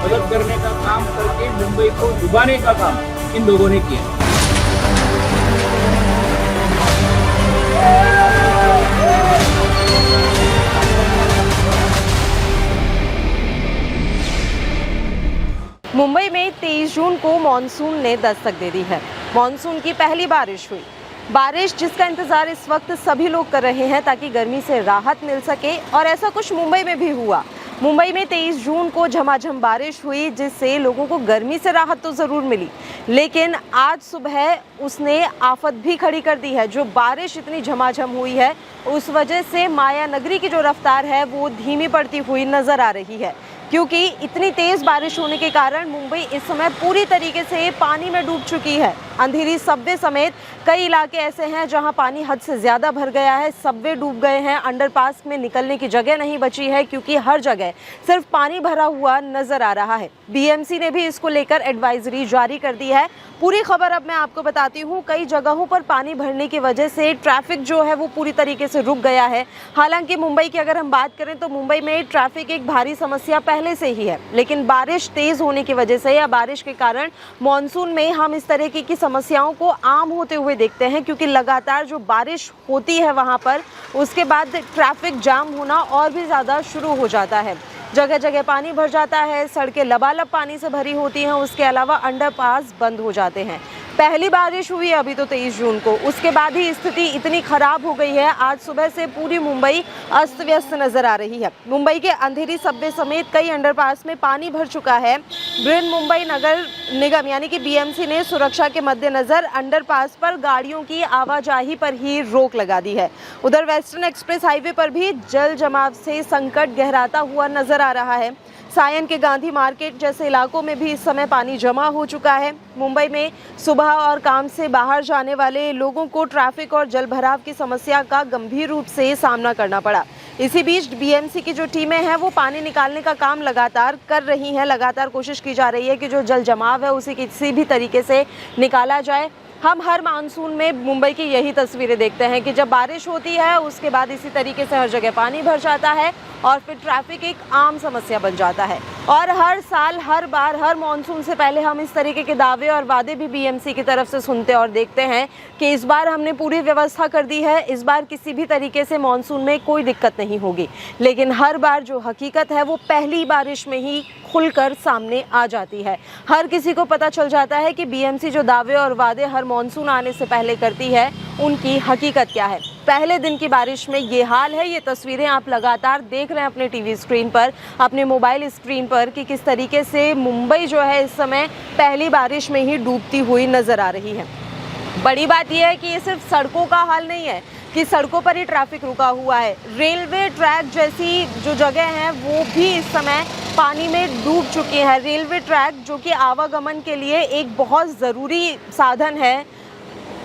मदद करने का काम करके मुंबई को डुबाने का काम इन लोगों ने किया। मुंबई में 23 जून को मॉनसून ने दस्तक दे दी है। मॉनसून की पहली बारिश हुई। बारिश जिसका इंतजार इस वक्त सभी लोग कर रहे हैं ताकि गर्मी से राहत मिल सके, और ऐसा कुछ मुंबई में भी हुआ। मुंबई में 23 जून को झमाझम बारिश हुई, जिससे लोगों को गर्मी से राहत तो ज़रूर मिली, लेकिन आज सुबह उसने आफत भी खड़ी कर दी है। जो बारिश इतनी झमाझम हुई है, उस वजह से माया नगरी की जो रफ्तार है वो धीमी पड़ती हुई नज़र आ रही है, क्योंकि इतनी तेज़ बारिश होने के कारण मुंबई इस समय पूरी तरीके से पानी में डूब चुकी है। अंधेरी सबवे समेत कई इलाके ऐसे हैं जहां पानी हद से ज़्यादा भर गया है। सबवे डूब गए हैं, अंडरपास में निकलने की जगह नहीं बची है, क्योंकि हर जगह सिर्फ पानी भरा हुआ नज़र आ रहा है। बीएमसी ने भी इसको लेकर एडवाइजरी जारी कर दी है। पूरी खबर अब मैं आपको बताती हूँ। कई जगहों पर पानी भरने की वजह से ट्रैफिक जो है वो पूरी तरीके से रुक गया है। हालांकि मुंबई की अगर हम बात करें तो मुंबई में ट्रैफिक एक भारी समस्या पहले से ही है, लेकिन बारिश तेज़ होने की वजह से या बारिश के कारण मानसून में हम इस तरीके की समस्याओं को आम होते हुए देखते हैं, क्योंकि लगातार जो बारिश होती है वहाँ पर उसके बाद ट्रैफिक जाम होना और भी ज़्यादा शुरू हो जाता है। जगह जगह पानी भर जाता है, सड़कें लबालब पानी से भरी होती हैं, उसके अलावा अंडरपास बंद हो जाते हैं। पहली बारिश हुई अभी तो 23 जून को, उसके बाद ही स्थिति इतनी खराब हो गई है। आज सुबह से पूरी मुंबई अस्त व्यस्त नजर आ रही है। मुंबई के अंधेरी सबवे समेत कई अंडरपास में पानी भर चुका है। बृहन मुंबई नगर निगम यानी कि बीएमसी ने सुरक्षा के मद्देनजर अंडरपास पर गाड़ियों की आवाजाही पर ही रोक लगा दी है। उधर वेस्टर्न एक्सप्रेस हाईवे पर भी जल जमाव से संकट गहराता हुआ नजर आ रहा है। सायन के गांधी मार्केट जैसे इलाकों में भी इस समय पानी जमा हो चुका है। मुंबई में सुबह और काम से बाहर जाने वाले लोगों को ट्रैफिक और जलभराव की समस्या का गंभीर रूप से सामना करना पड़ा। इसी बीच बीएमसी की जो टीमें हैं वो पानी निकालने का काम लगातार कर रही हैं। लगातार कोशिश की जा रही है कि जो जल जमाव है उसे किसी भी तरीके से निकाला जाए। हम हर मानसून में मुंबई की यही तस्वीरें देखते हैं कि जब बारिश होती है उसके बाद इसी तरीके से हर जगह पानी भर जाता है और फिर ट्रैफिक एक आम समस्या बन जाता है। और हर साल, हर बार, हर मानसून से पहले हम इस तरीके के दावे और वादे भी बीएमसी की तरफ से सुनते और देखते हैं कि इस बार हमने पूरी व्यवस्था कर दी है, इस बार किसी भी तरीके से मानसून में कोई दिक्कत नहीं होगी। लेकिन हर बार जो हकीकत है वो पहली बारिश में ही खुलकर सामने आ जाती है। हर किसी को पता चल जाता है कि बीएमसी जो दावे और वादे हर मानसून आने से पहले करती है उनकी हकीकत क्या है। पहले दिन की बारिश में ये हाल है। ये तस्वीरें आप लगातार देख रहे हैं अपने टीवी स्क्रीन पर, अपने मोबाइल स्क्रीन पर, कि किस तरीके से मुंबई जो है इस समय पहली बारिश में ही डूबती हुई नजर आ रही है। बड़ी बात यह है कि ये सिर्फ सड़कों का हाल नहीं है कि सड़कों पर ही ट्रैफिक रुका हुआ है। रेलवे ट्रैक जैसी जो जगह है वो भी इस समय पानी में डूब चुकी है। रेलवे ट्रैक जो कि आवागमन के लिए एक बहुत ज़रूरी साधन है,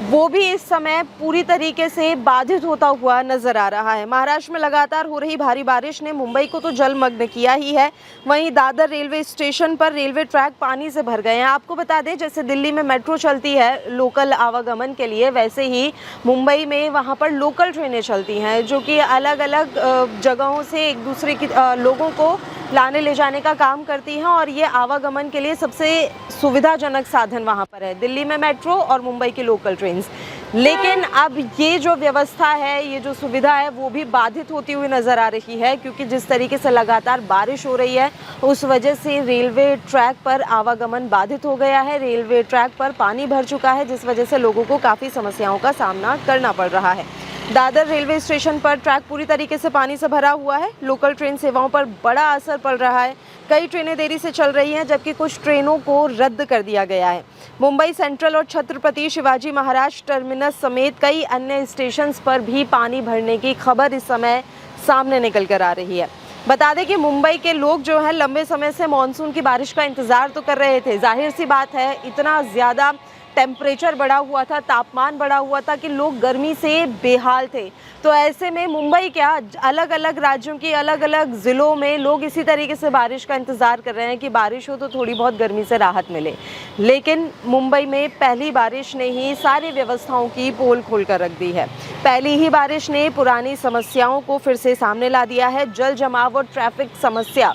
वो भी इस समय पूरी तरीके से बाधित होता हुआ नजर आ रहा है। महाराष्ट्र में लगातार हो रही भारी बारिश ने मुंबई को तो जलमग्न किया ही है, वहीं दादर रेलवे स्टेशन पर रेलवे ट्रैक पानी से भर गए हैं। आपको बता दें, जैसे दिल्ली में मेट्रो चलती है लोकल आवागमन के लिए, वैसे ही मुंबई में वहाँ पर लोकल ट्रेनें चलती हैं जो कि अलग अलग जगहों से एक दूसरे की लोगों को लाने ले जाने का काम करती हैं, और ये आवागमन के लिए सबसे सुविधाजनक साधन वहाँ पर है, दिल्ली में मेट्रो और मुंबई की लोकल ट्रेन्स। लेकिन अब ये जो व्यवस्था है, ये जो सुविधा है, वो भी बाधित होती हुई नज़र आ रही है, क्योंकि जिस तरीके से लगातार बारिश हो रही है उस वजह से रेलवे ट्रैक पर आवागमन बाधित हो गया है। रेलवे ट्रैक पर पानी भर चुका है, जिस वजह से लोगों को काफ़ी समस्याओं का सामना करना पड़ रहा है। दादर रेलवे स्टेशन पर ट्रैक पूरी तरीके से पानी से भरा हुआ है। लोकल ट्रेन सेवाओं पर बड़ा असर पड़ रहा है। कई ट्रेनें देरी से चल रही हैं, जबकि कुछ ट्रेनों को रद्द कर दिया गया है। मुंबई सेंट्रल और छत्रपति शिवाजी महाराज टर्मिनस समेत कई अन्य स्टेशंस पर भी पानी भरने की खबर इस समय सामने निकल कर आ रही है। बता दें कि मुंबई के लोग जो हैं लंबे समय से मानसून की बारिश का इंतज़ार तो कर रहे थे। जाहिर सी बात है, इतना ज़्यादा टेम्परेचर बढ़ा हुआ था, तापमान बढ़ा हुआ था कि लोग गर्मी से बेहाल थे। तो ऐसे में मुंबई क्या, अलग अलग राज्यों की अलग अलग ज़िलों में लोग इसी तरीके से बारिश का इंतज़ार कर रहे हैं कि बारिश हो तो थोड़ी बहुत गर्मी से राहत मिले। लेकिन मुंबई में पहली बारिश ने ही सारी व्यवस्थाओं की पोल खोल कर रख दी है। पहली ही बारिश ने पुरानी समस्याओं को फिर से सामने ला दिया है। जल जमाव और ट्रैफिक समस्या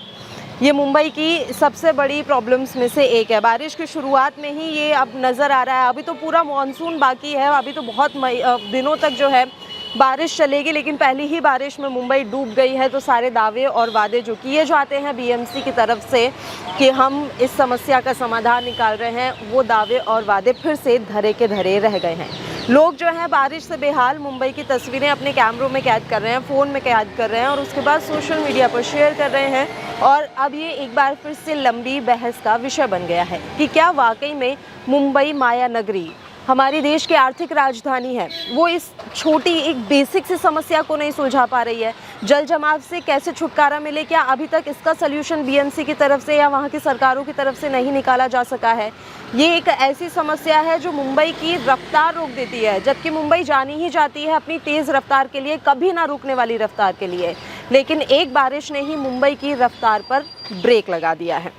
ये मुंबई की सबसे बड़ी प्रॉब्लम्स में से एक है। बारिश की शुरुआत में ही ये अब नज़र आ रहा है। अभी तो पूरा मॉनसून बाकी है, अभी तो बहुत दिनों तक जो है बारिश चलेगी, लेकिन पहली ही बारिश में मुंबई डूब गई है। तो सारे दावे और वादे जो किए जाते हैं बीएमसी की तरफ से कि हम इस समस्या का समाधान निकाल रहे हैं, वो दावे और वादे फिर से धरे के धरे रह गए हैं। लोग जो हैं बारिश से बेहाल मुंबई की तस्वीरें अपने कैमरों में कैद कर रहे हैं, फ़ोन में कैद कर रहे हैं और उसके बाद सोशल मीडिया पर शेयर कर रहे हैं। और अब ये एक बार फिर से लंबी बहस का विषय बन गया है कि क्या वाकई में मुंबई माया नगरी हमारी देश की आर्थिक राजधानी है, वो इस छोटी एक बेसिक सी समस्या को नहीं सुलझा पा रही है। जल जमाव से कैसे छुटकारा मिले, क्या अभी तक इसका सल्यूशन बीएमसी की तरफ से या वहाँ की सरकारों की तरफ से नहीं निकाला जा सका है। ये एक ऐसी समस्या है जो मुंबई की रफ्तार रोक देती है, जबकि मुंबई जानी ही जाती है अपनी तेज़ रफ्तार के लिए, कभी ना रुकने वाली रफ्तार के लिए। लेकिन एक बारिश ने ही मुंबई की रफ्तार पर ब्रेक लगा दिया है।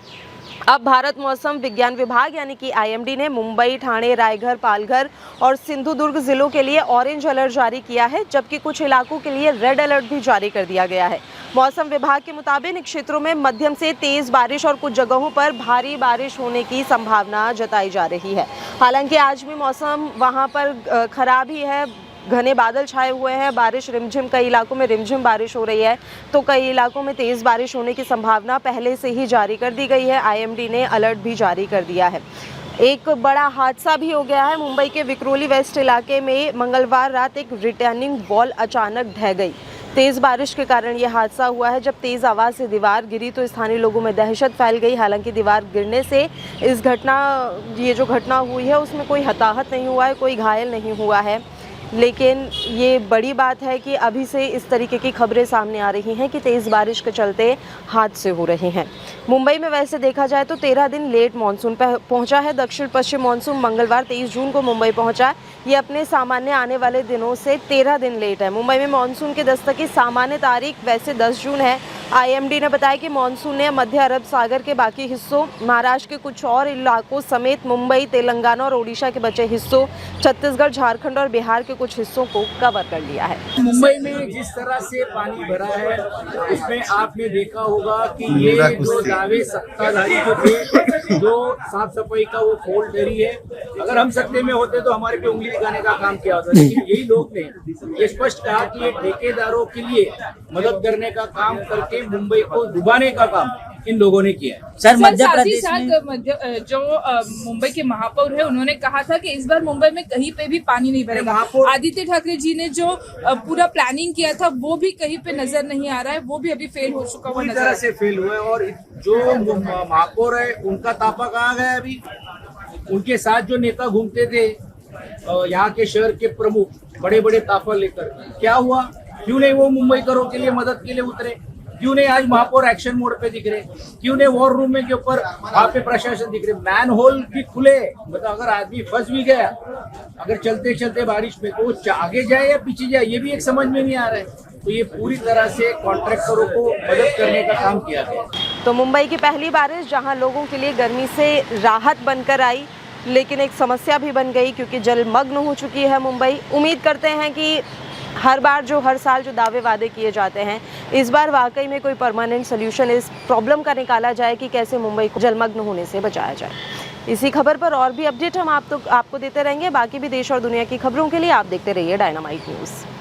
अब भारत मौसम विज्ञान विभाग यानी कि आईएमडी ने मुंबई, ठाणे, रायगढ़, पालघर और सिंधुदुर्ग जिलों के लिए ऑरेंज अलर्ट जारी किया है, जबकि कुछ इलाकों के लिए रेड अलर्ट भी जारी कर दिया गया है। मौसम विभाग के मुताबिक इन क्षेत्रों में मध्यम से तेज बारिश और कुछ जगहों पर भारी बारिश होने की संभावना जताई जा रही है। हालांकि आज भी मौसम वहां पर खराब ही है, घने बादल छाए हुए हैं, बारिश रिमझिम, कई इलाकों में रिमझिम बारिश हो रही है, तो कई इलाकों में तेज़ बारिश होने की संभावना पहले से ही जारी कर दी गई है। आईएमडी ने अलर्ट भी जारी कर दिया है। एक बड़ा हादसा भी हो गया है। मुंबई के विक्रोली वेस्ट इलाके में मंगलवार रात एक रिटर्निंग वॉल अचानक ढह गई। तेज़ बारिश के कारण यह हादसा हुआ है। जब तेज़ आवाज़ से दीवार गिरी तो स्थानीय लोगों में दहशत फैल गई। हालांकि दीवार गिरने से ये जो घटना हुई है उसमें कोई हताहत नहीं हुआ है, कोई घायल नहीं हुआ है। लेकिन ये बड़ी बात है कि अभी से इस तरीके की खबरें सामने आ रही हैं कि तेज़ बारिश के चलते हादसे हो रहे हैं। मुंबई में वैसे देखा जाए तो 13 दिन लेट मानसून पहुंचा है। दक्षिण पश्चिम मानसून मंगलवार 23 जून को मुंबई पहुंचा। ये अपने सामान्य आने वाले दिनों से 13 दिन लेट है। मुंबई में मानसून के दस्तक की सामान्य तारीख वैसे 10 जून है। आईएमडी ने बताया कि मानसून ने मध्य अरब सागर के बाकी हिस्सों, महाराष्ट्र के कुछ और इलाकों समेत मुंबई, तेलंगाना और ओडिशा के बचे हिस्सों, छत्तीसगढ़, झारखंड और बिहार के कुछ हिस्सों को कवर कर लिया है। मुंबई में जिस तरह से पानी भरा है उसमें आपने देखा होगा कि ये जो दावे सत्ताधारी जो थे, जो साफ सफाई का वो फॉल्ट डरी है। अगर हम सत्ते में होते तो हमारे पे उंगली दिखाने का काम किया होता, लेकिन यही लोग ने ये स्पष्ट कहा कि ये ठेकेदारों के लिए मदद करने का काम करके मुंबई को डुबाने का काम इन लोगों ने किया है। सर मध्य प्रदेश में जो मुंबई के महापौर है उन्होंने कहा था कि इस बार मुंबई में कहीं पे भी पानी नहीं भरेगा। आदित्य ठाकरे जी ने जो पूरा प्लानिंग किया था वो भी कहीं पे नजर नहीं आ रहा है, वो भी अभी फेल हो चुका हुआ नजर से फेल हुआ है। और जो महापौर है उनका तापा कहाँ गया अभी? उनके साथ जो नेता घूमते थे यहाँ के शहर के प्रमुख बड़े बड़े ताफा लेकर, क्या हुआ? क्यों नहीं वो मुंबई करों के लिए मदद के लिए उतरे? क्यों नहीं आज महापौर एक्शन मोड पे दिख रहे? क्यों नहीं वॉर रूम में के ऊपर वहाँ पे प्रशासन दिख रहे? मैन होल भी खुले, मतलब अगर आदमी फंस भी गया, अगर चलते चलते बारिश में, तो वो आगे जाए या पीछे जाए ये भी एक समझ में नहीं आ रहा है। तो ये पूरी तरह से कॉन्ट्रैक्टरों को मदद करने का काम किया गया। तो मुंबई की पहली बारिश जहाँ लोगों के लिए गर्मी से राहत बनकर आई, लेकिन एक समस्या भी बन गई क्योंकि जलमग्न हो चुकी है मुंबई। उम्मीद करते हैं कि हर साल जो दावे वादे किए जाते हैं, इस बार वाकई में कोई परमानेंट सोल्यूशन इस प्रॉब्लम का निकाला जाए कि कैसे मुंबई को जलमग्न होने से बचाया जाए। इसी खबर पर और भी अपडेट हम आपको देते रहेंगे। बाकी भी देश और दुनिया की खबरों के लिए आप देखते रहिए डायनामाइट न्यूज़।